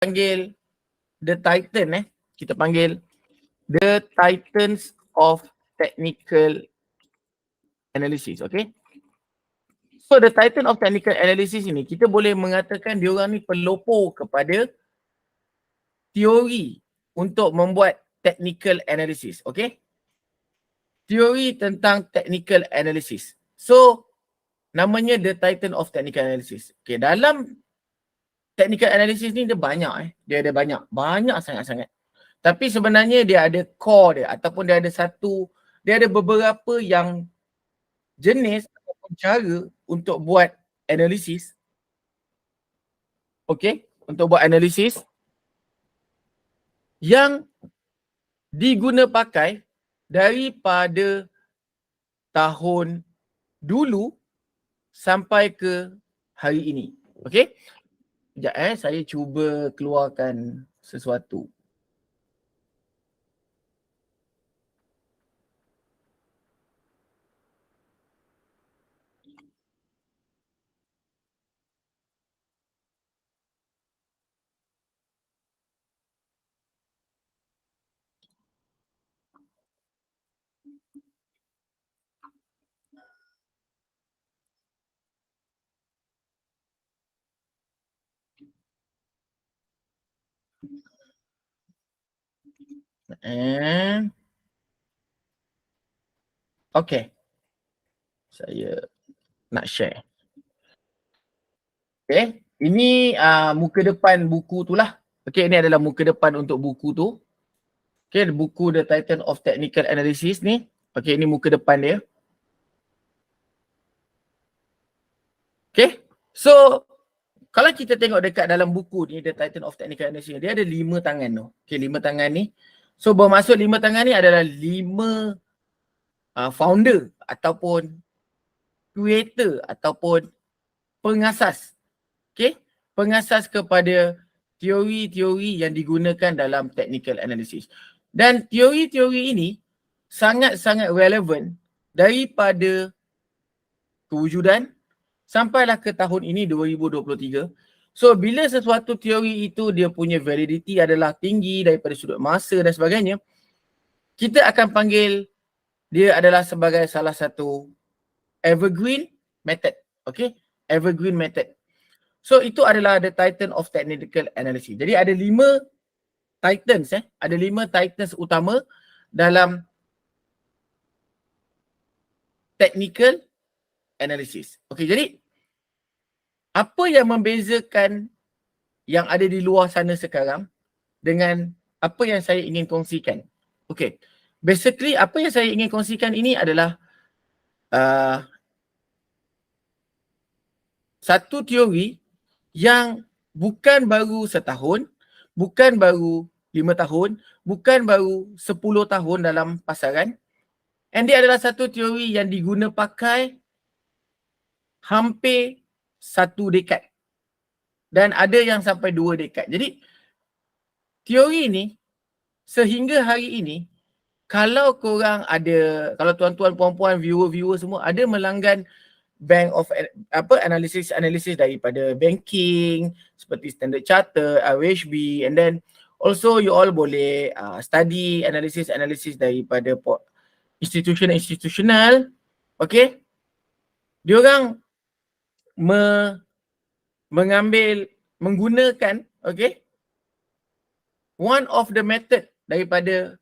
panggil the titan kita panggil the titans of technical analysis, okay? So the titan of technical analysis ini kita boleh mengatakan diorang ni pelopor kepada teori untuk membuat technical analysis, okay? Teori tentang technical analysis. So namanya the titan of technical analysis. Okay, dalam technical analysis ni dia banyak dia ada banyak sangat-sangat. Tapi sebenarnya dia ada core dia ataupun dia ada beberapa yang jenis ataupun cara untuk buat analisis. Okay, untuk buat analisis yang diguna pakai daripada tahun dulu sampai ke hari ini. Okay, sekejap saya cuba keluarkan sesuatu. Okay, saya nak share. Okay, ini muka depan buku tu lah. Okay, ini adalah muka depan untuk buku tu. Okay, buku The Titan of Technical Analysis ni. Okay, ini muka depan dia. Okay, so kalau kita tengok dekat dalam buku ni, The Titan of Technical Analysis, dia ada 5 tangan tu. Okay, 5 tangan ni. So bermaksud 5 tangan ni adalah 5 founder ataupun creator ataupun pengasas. Okay, pengasas kepada teori-teori yang digunakan dalam technical analysis. Dan teori-teori ini sangat-sangat relevan daripada kewujudan sampailah ke tahun ini 2023. So bila sesuatu teori itu dia punya validity adalah tinggi daripada sudut masa dan sebagainya, kita akan panggil dia adalah sebagai salah satu evergreen method. Okay, evergreen method. So itu adalah the titan of technical analysis. Jadi ada 5 titans ada 5 titans utama dalam technical analysis. Okay, jadi apa yang membezakan yang ada di luar sana sekarang dengan apa yang saya ingin kongsikan? Okay, basically apa yang saya ingin kongsikan ini adalah satu teori yang bukan baru setahun, bukan baru 5 tahun, bukan baru 10 tahun dalam pasaran. And dia adalah satu teori yang diguna pakai hampir 1 dekad. Dan ada yang sampai 2 dekad. Jadi teori ni sehingga hari ini, kalau korang ada, kalau tuan-tuan, puan-puan, viewer-viewer semua ada melanggan bank of analysis daripada banking seperti Standard Chartered, RHB, and then also you all boleh study analysis daripada institutional. Okay, diorang menggunakan one of the method daripada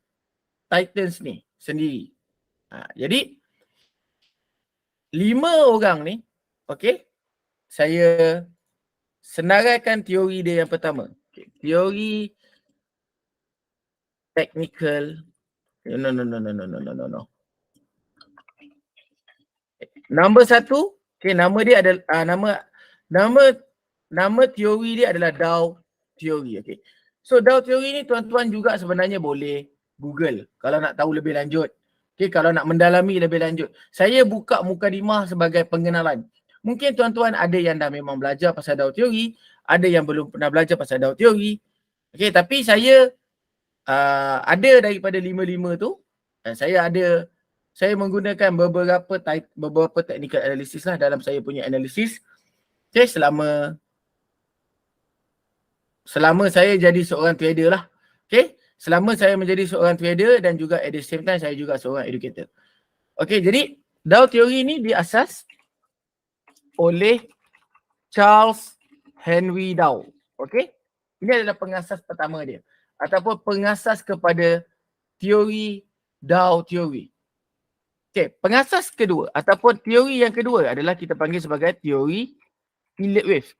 titans ni sendiri. Jadi 5 orang ni, saya senaraikan teori dia yang pertama. Teori technical, no. Nombor 1, nama dia adalah nama teori dia adalah Dow teori. So Dow teori ni tuan-tuan juga sebenarnya boleh Google kalau nak tahu lebih lanjut. Kalau nak mendalami lebih lanjut. Saya buka mukadimah sebagai pengenalan. Mungkin tuan-tuan ada yang dah memang belajar pasal Dow teori, ada yang belum pernah belajar pasal Dow teori. Tapi saya ada daripada 5 tu, saya menggunakan beberapa technical analysis lah dalam saya punya analysis. Selama selama saya jadi seorang trader lah. Okay, selama saya menjadi seorang trader dan juga at the same time saya juga seorang educator. Okay, jadi Dow teori ni diasas oleh Charles Henry Dow. Okay, ini adalah pengasas pertama dia ataupun pengasas kepada teori Dow teori. Okay, pengasas kedua ataupun teori yang kedua adalah kita panggil sebagai teori Elliott wave.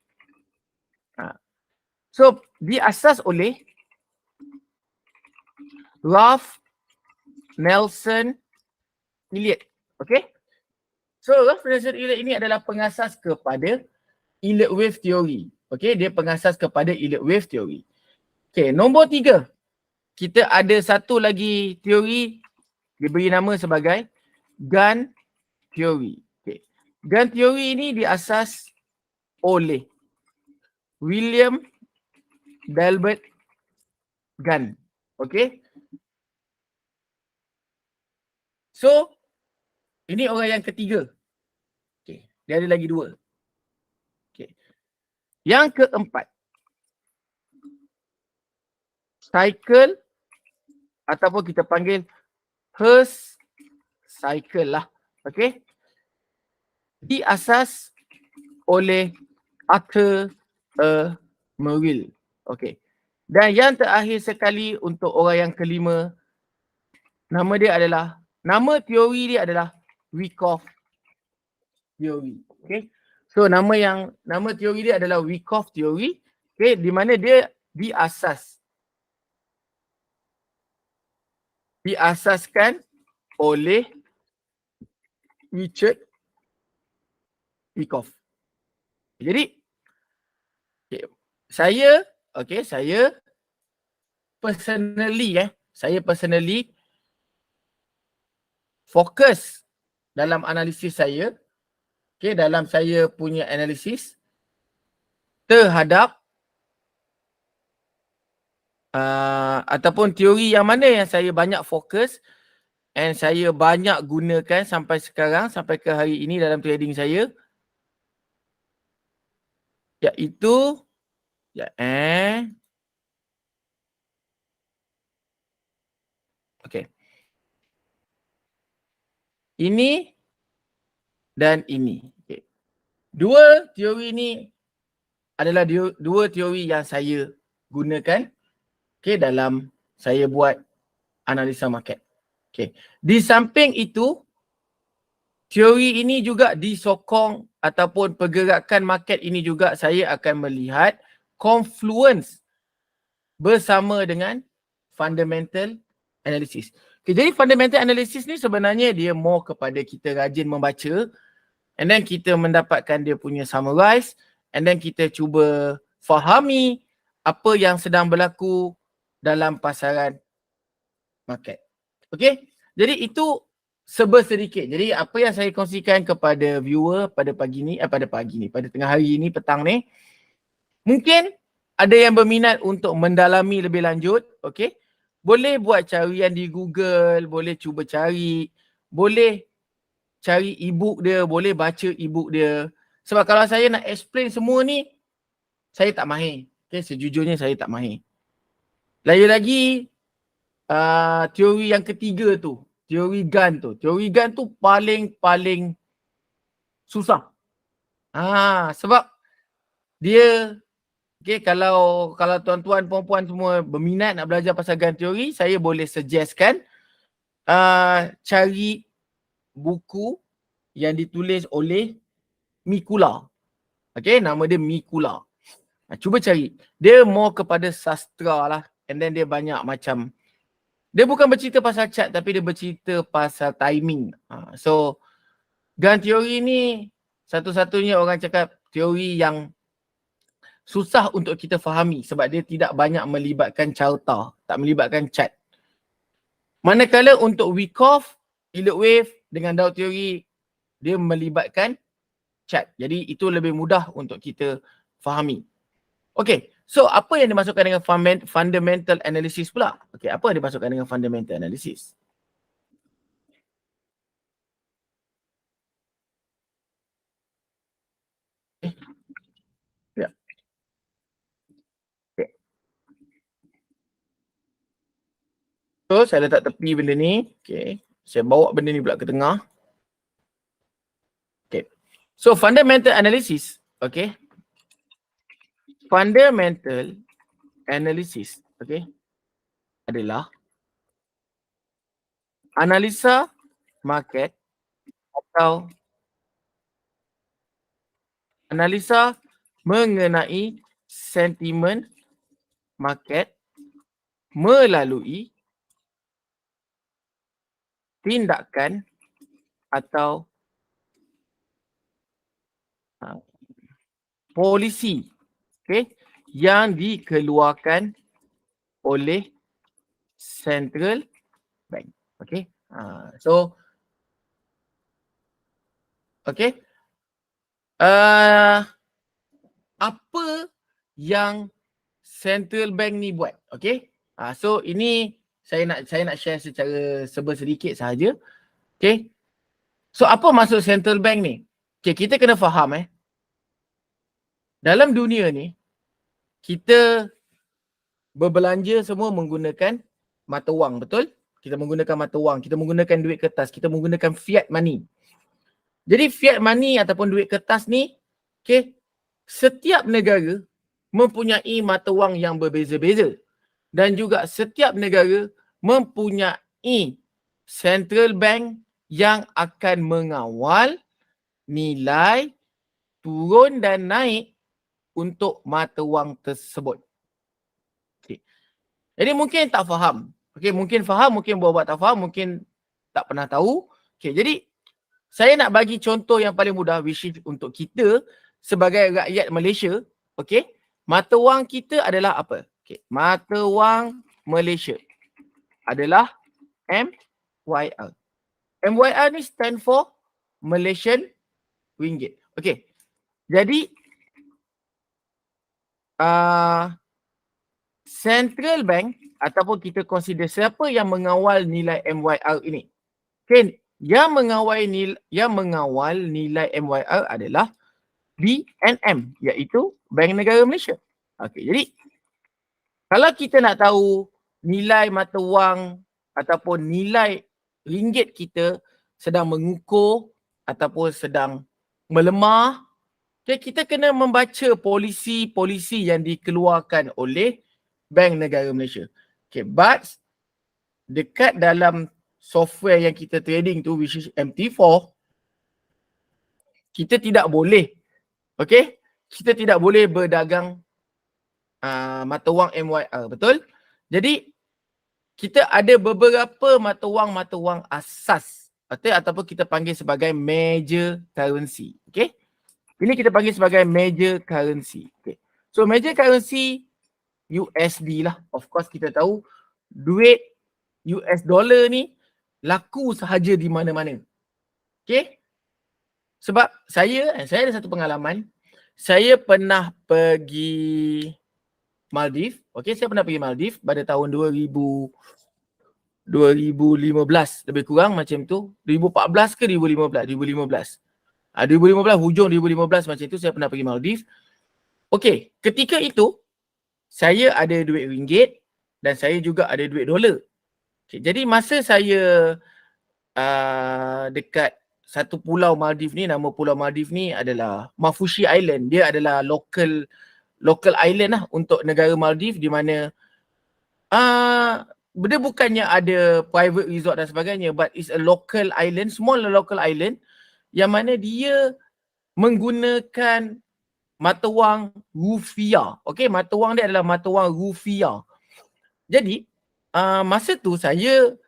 So, diasas oleh Ralph Nelson Elliott. Okay. So, Ralph Nelson Elliott ini adalah pengasas kepada Elliott wave theory. Okay, dia pengasas kepada Elliott wave theory. Okay, nombor 3. Kita ada satu lagi teori diberi nama sebagai Gunn theory. Okay. Gunn theory ini diasas oleh William Delbert Gunn. Okay. So, ini orang yang ketiga. Okay. Dia ada lagi 2. Okay. Yang keempat, cycle ataupun kita panggil Hurst cycle lah. Okay. Diasas oleh Arthur Merrill. Okay. Dan yang terakhir sekali untuk orang yang kelima, nama teori dia adalah Wyckoff theory. Okay. So nama teori dia adalah Wyckoff theory. Okay. Di mana dia diasaskan oleh Richard Wyckoff. Jadi saya personally fokus dalam analisis saya, dalam saya punya analisis terhadap ataupun teori yang mana yang saya banyak fokus and saya banyak gunakan sampai sekarang, sampai ke hari ini dalam trading saya, iaitu ini dan ini. Okay. Dua teori ni adalah dua teori yang saya gunakan dalam saya buat analisa market. Okay. Di samping itu, teori ini juga disokong ataupun pergerakan market ini juga saya akan melihat confluence bersama dengan fundamental analysis. Okay, jadi fundamental analysis ni sebenarnya dia more kepada kita rajin membaca and then kita mendapatkan dia punya summarize and then kita cuba fahami apa yang sedang berlaku dalam pasaran market. Okay, jadi itu sedikit. Jadi apa yang saya kongsikan kepada viewer pada pada tengah hari ini, petang ni, mungkin ada yang berminat untuk mendalami lebih lanjut, okay, boleh buat carian di Google, boleh cuba cari, boleh cari e-book dia, boleh baca e-book dia. Sebab kalau saya nak explain semua ni, saya tak mahir. Okay, sejujurnya saya tak mahir. Lagi-lagi teori yang ketiga tu, teori Gunn tu paling susah. Sebab dia, kalau tuan-tuan puan-puan semua berminat nak belajar pasal Gunn teori, saya boleh suggestkan cari buku yang ditulis oleh Mikula. Nama dia Mikula. Cuba cari. Dia more kepada sastra lah. And then dia banyak macam, dia bukan bercerita pasal chart tapi dia bercerita pasal timing. So Gunn teori ni satu-satunya orang cakap teori yang susah untuk kita fahami sebab dia tidak banyak melibatkan charta, tak melibatkan chart. Manakala untuk Wyckoff, Elliott wave dengan Dow teori, dia melibatkan chart. Jadi itu lebih mudah untuk kita fahami. Okay, so apa yang dimasukkan dengan fundamental analysis pula? Okay, apa yang dimasukkan dengan fundamental analysis? Ya. Okay. So saya letak tepi benda ni. Okay. Saya bawa benda ni pula ke tengah. Okay. So fundamental analysis. Okay. Fundamental analysis. Okay. Adalah analisa market atau analisa mengenai sentimen market melalui tindakan atau polisi, okay, yang dikeluarkan oleh central bank. Okay. So okay. Apa yang central bank ni buat? Okay. So ini saya nak share secara sedikit sahaja. Okay. So apa maksud central bank ni? Okay, kita kena faham dalam dunia ni kita berbelanja semua menggunakan mata wang, betul? Kita menggunakan mata wang, kita menggunakan duit kertas, kita menggunakan fiat money. Jadi fiat money ataupun duit kertas ni, okay, setiap negara mempunyai mata wang yang berbeza-beza. Dan juga setiap negara mempunyai central bank yang akan mengawal nilai turun dan naik untuk mata wang tersebut. Okay. Jadi mungkin tak faham. Okay, mungkin faham, mungkin buat tak faham, mungkin tak pernah tahu. Okay, jadi saya nak bagi contoh yang paling mudah, which is untuk kita sebagai rakyat Malaysia. Okay, mata wang kita adalah apa? Okay, mata wang Malaysia adalah MYR. MYR ni stand for Malaysian Ringgit. Okay, jadi central bank ataupun kita consider siapa yang mengawal nilai MYR ini. Okay, yang mengawal nilai MYR adalah BNM, iaitu Bank Negara Malaysia. Okay, jadi kalau kita nak tahu nilai mata wang ataupun nilai ringgit kita sedang mengukur ataupun sedang melemah, okay, kita kena membaca polisi-polisi yang dikeluarkan oleh Bank Negara Malaysia. Okay, but dekat dalam software yang kita trading tu, which is MT4, kita tidak boleh, okay, kita tidak boleh berdagang mata wang MYR, betul? Jadi kita ada beberapa mata wang asas, ataupun kita panggil sebagai major currency. Okay, ini kita panggil sebagai major currency. Okay, so major currency USD lah. Of course kita tahu duit US dollar ni laku sahaja di mana-mana. Okay, sebab saya ada satu pengalaman. Saya pernah pergi Maldives. Okay, saya pernah pergi Maldives pada tahun 2015 lebih kurang macam tu. 2014 ke 2015? 2015. 2015, hujung 2015 macam tu saya pernah pergi Maldives. Okay, ketika itu saya ada duit ringgit dan saya juga ada duit dolar. Okay, jadi masa saya dekat satu pulau Maldives ni, nama pulau Maldives ni adalah Mafushi Island. Dia adalah local island lah untuk negara Maldives, di mana dia bukannya ada private resort dan sebagainya, but it's a local island, small local island, yang mana dia menggunakan mata wang rupiah. Okay, mata wang dia adalah mata wang rupiah. Jadi masa tu saya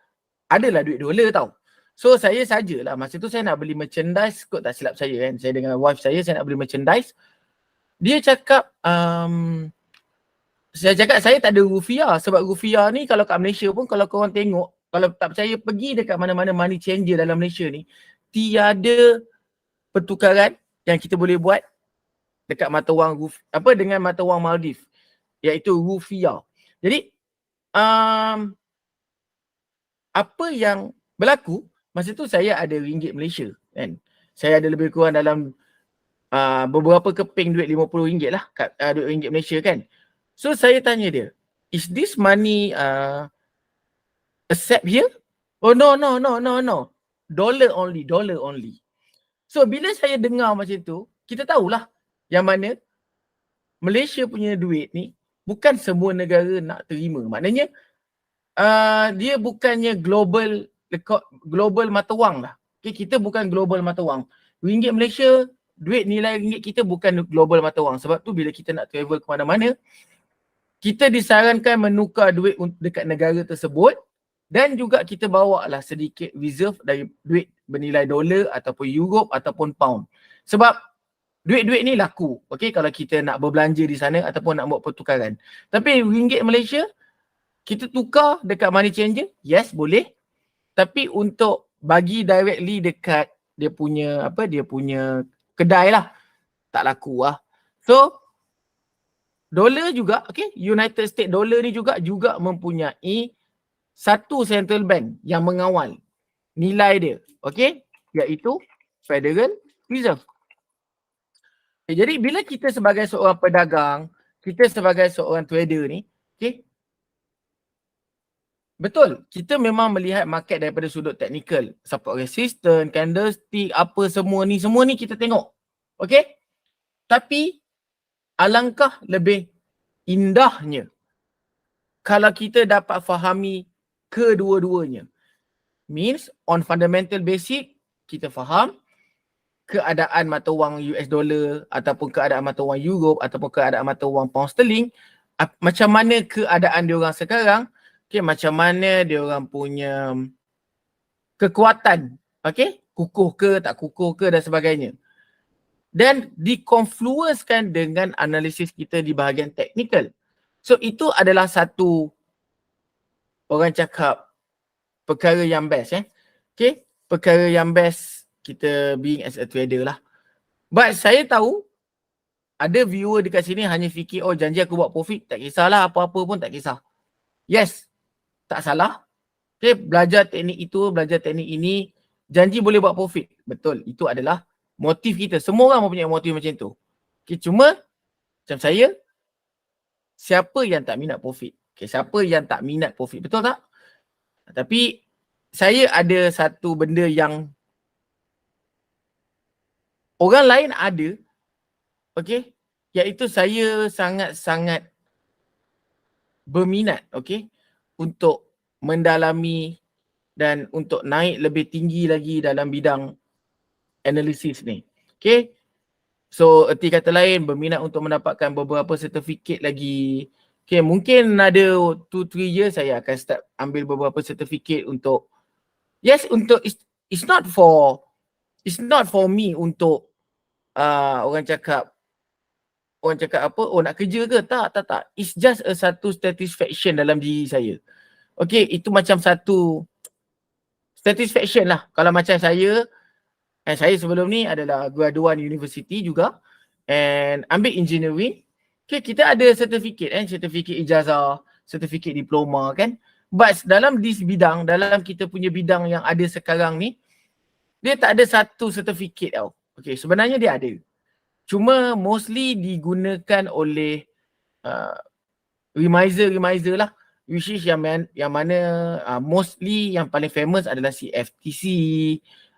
adalah duit dolar tau. So saya sajalah, masa tu saya nak beli merchandise kot, tak silap saya kan. Saya dengan wife saya nak beli merchandise. Dia cakap, saya tak ada rupiah. Sebab rupiah ni kalau kat Malaysia pun, kalau korang tengok, kalau tak percaya pergi dekat mana-mana money changer dalam Malaysia ni, tiada pertukaran yang kita boleh buat dekat mata wang dengan mata wang Maldives, iaitu rupiah. Jadi apa yang berlaku, masa tu saya ada ringgit Malaysia kan. Saya ada lebih kurang dalam beberapa keping duit RM50 lah, duit ringgit Malaysia kan. So saya tanya dia, is this money Accept here? Oh no. Dollar only. So bila saya dengar macam tu, kita tahulah yang mana Malaysia punya duit ni bukan semua negara nak terima. Maknanya dia bukannya global mata wang lah. Okay, kita bukan global mata wang. Ringgit Malaysia, duit nilai ringgit kita bukan global mata wang. Sebab tu bila kita nak travel ke mana-mana, kita disarankan menukar duit dekat negara tersebut dan juga kita bawa lah sedikit reserve dari duit bernilai dolar ataupun Europe ataupun pound. Sebab duit-duit ni laku, okay, kalau kita nak berbelanja di sana ataupun nak buat pertukaran. Tapi ringgit Malaysia, kita tukar dekat money changer, yes boleh. Tapi untuk bagi directly dekat dia punya kedai lah, tak laku lah. So, dolar juga, okay, United States dollar ni juga mempunyai satu central bank yang mengawal nilai dia, okay, iaitu Federal Reserve. Okay, jadi bila kita sebagai seorang pedagang, kita sebagai seorang trader ni, okay, betul, kita memang melihat market daripada sudut teknikal, support resistance, candlestick, apa semua ni kita tengok, okay. Tapi alangkah lebih indahnya kalau kita dapat fahami kedua-duanya. Means on fundamental basic, kita faham keadaan mata wang US dollar ataupun keadaan mata wang Europe ataupun keadaan mata wang pound sterling, macam mana keadaan diorang sekarang, okay, macam mana diorang punya kekuatan, okay, kukuh ke tak kukuh ke dan sebagainya. Dan dikonfluenskan dengan analisis kita di bahagian teknikal. So itu adalah satu, orang cakap, perkara yang best. Okay, perkara yang best kita being as a trader lah. But saya tahu ada viewer dekat sini hanya fikir, oh janji aku buat profit, tak kisahlah apa-apa pun tak kisah. Yes, tak salah. Okay, belajar teknik itu, belajar teknik ini, janji boleh buat profit. Betul, itu adalah motif kita. Semua orang mempunyai motif macam tu. Okay, cuma macam saya, siapa yang tak minat profit? Okay, siapa yang tak minat profit? Betul tak? Tapi saya ada satu benda yang orang lain ada, okay, iaitu saya sangat-sangat berminat, okay, untuk mendalami dan untuk naik lebih tinggi lagi dalam bidang analisis ni. Okay. So, erti kata lain, berminat untuk mendapatkan beberapa sertifikat lagi. Okay, mungkin ada 2-3 years saya akan start ambil beberapa sertifikat untuk, yes, untuk, it's not for me untuk orang cakap apa, oh nak kerja ke? Tak. It's just satu satisfaction dalam diri saya. Okay, itu macam satu satisfaction lah. Kalau macam saya sebelum ni adalah graduan universiti juga and ambil engineering. Okay, kita ada sertifikat sertifikat ijazah, sertifikat diploma kan. But dalam this bidang, dalam kita punya bidang yang ada sekarang ni, dia tak ada satu sertifikat tau. Okay, sebenarnya dia ada. Cuma mostly digunakan oleh remiser lah, which is yang mana mostly yang paling famous adalah CFTC,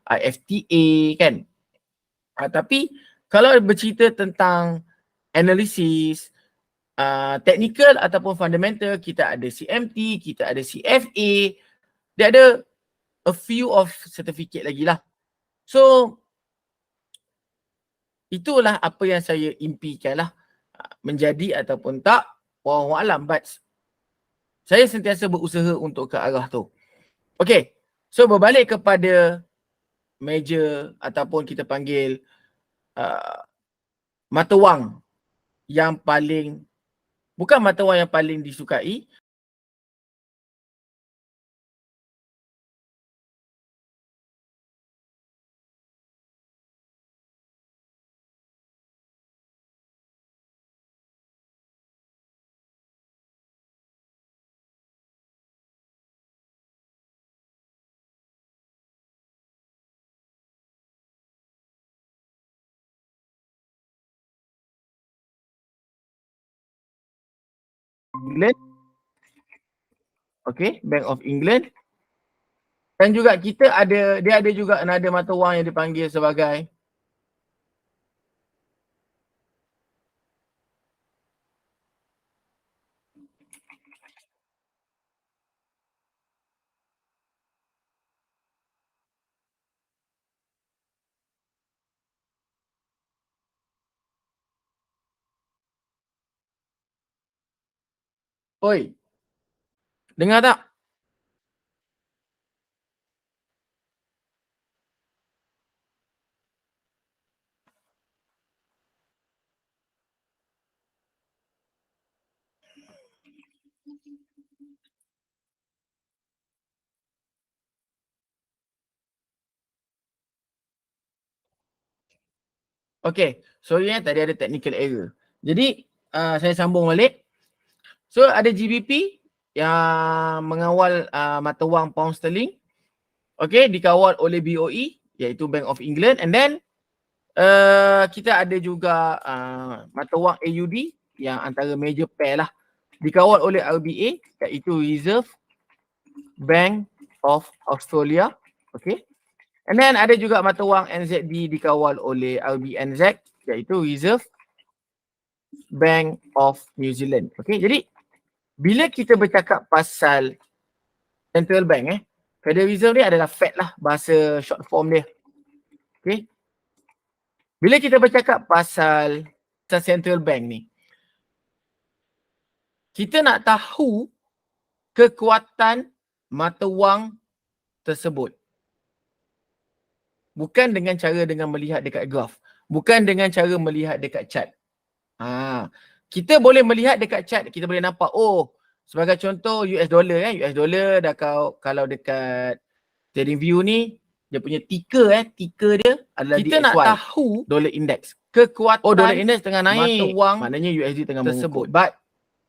IFTA kan. Tapi kalau bercerita tentang analisis, technical ataupun fundamental, kita ada CMT, kita ada CFA, dia ada a few of certificate lagi lah. So itulah apa yang saya impikan lah, menjadi ataupun tak, wallahu alam, but saya sentiasa berusaha untuk ke arah tu. Okay, so berbalik kepada meja ataupun kita panggil mata wang yang paling, bukan mata wang yang paling disukai, England. Okay, Bank of England. Dan juga dia ada juga another mata wang yang dipanggil sebagai oi, dengar tak? Okay, sorry tadi ada technical error. Jadi saya sambung balik. So ada GBP yang mengawal mata wang pound sterling. Okay, dikawal oleh BOE iaitu Bank of England, and then kita ada juga mata wang AUD yang antara major pair lah, dikawal oleh RBA iaitu Reserve Bank of Australia. Okay, and then ada juga mata wang NZD dikawal oleh RBNZ iaitu Reserve Bank of New Zealand. Okay, jadi bila kita bercakap pasal central bank, Federal Reserve ni adalah Fed lah bahasa short form dia. Okay, bila kita bercakap pasal central bank ni, kita nak tahu kekuatan mata wang tersebut. Bukan dengan cara dengan melihat dekat graf. Bukan dengan cara melihat dekat chart. Kita boleh melihat dekat chart, kita boleh nampak, oh, sebagai contoh US dollar US dollar dah kalau dekat TradingView ni, dia punya ticker dia adalah kita DXY. Kita nak tahu dollar index. Kekuatan dollar index tengah naik, mata wang maknanya USD tengah tersebut. But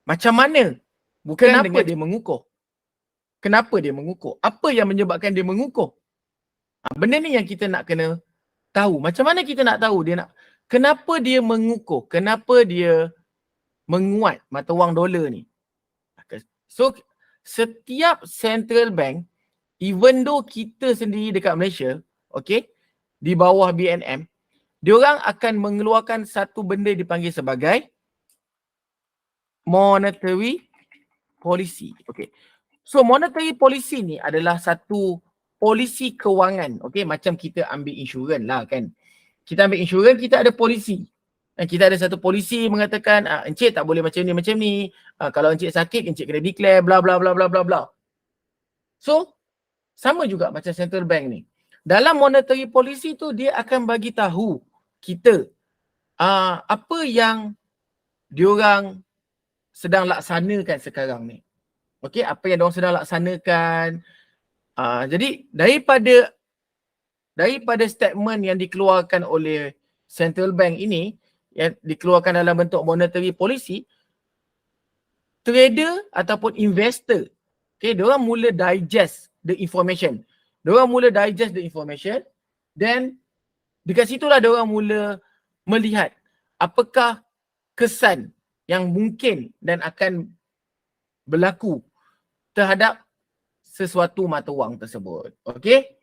macam mana? Bukan kenapa dia mengukuh? Kenapa dia mengukuh? Apa yang menyebabkan dia mengukuh? Benda ni yang kita nak kena tahu. Macam mana kita nak tahu dia nak, kenapa dia mengukuh? Kenapa dia menguat mata wang dolar ni? So setiap central bank, even though kita sendiri dekat Malaysia, okay, di bawah BNM, diorang akan mengeluarkan satu benda dipanggil sebagai monetary policy. Okay. So monetary policy ni adalah satu polisi kewangan. Okay, macam kita ambil insurans lah kan. Kita ambil insurans, kita ada polisi. Dan kita ada satu polisi mengatakan, encik tak boleh macam ni. Kalau encik sakit, encik kena declare, bla bla bla bla bla bla. So, sama juga macam central bank ni. Dalam monetary policy tu, dia akan bagi tahu kita apa yang diorang sedang laksanakan sekarang ni. Okey, apa yang diorang sedang laksanakan. Jadi daripada statement yang dikeluarkan oleh central bank ini, yang dikeluarkan dalam bentuk monetary policy, trader ataupun investor, okay, diorang mula digest the information. Then dekat situlah diorang mula melihat apakah kesan yang mungkin dan akan berlaku terhadap sesuatu mata wang tersebut. Okay,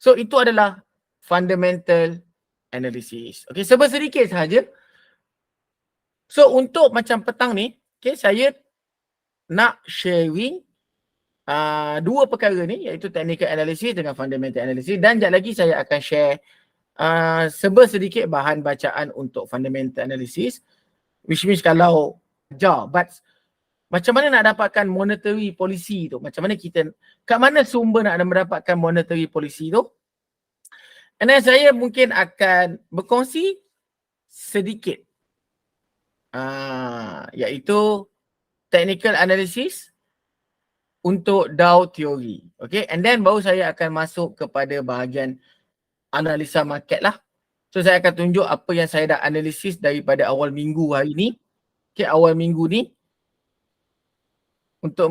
so itu adalah fundamental analysis. Okay, sedikit sahaja. So untuk macam petang ni, okay, saya nak sharing dua perkara ni, iaitu technical analysis dengan fundamental analysis, dan sekejap lagi saya akan share sedikit bahan bacaan untuk fundamental analysis, which means kalau but macam mana nak dapatkan monetary policy tu, macam mana kat mana sumber nak mendapatkan monetary policy tu. And then saya mungkin akan berkongsi sedikit iaitu technical analysis untuk Dow theory. Okay, and then baru saya akan masuk kepada bahagian analisa market lah. So saya akan tunjuk apa yang saya dah analisis daripada awal minggu hari ni. Okay, awal minggu ni untuk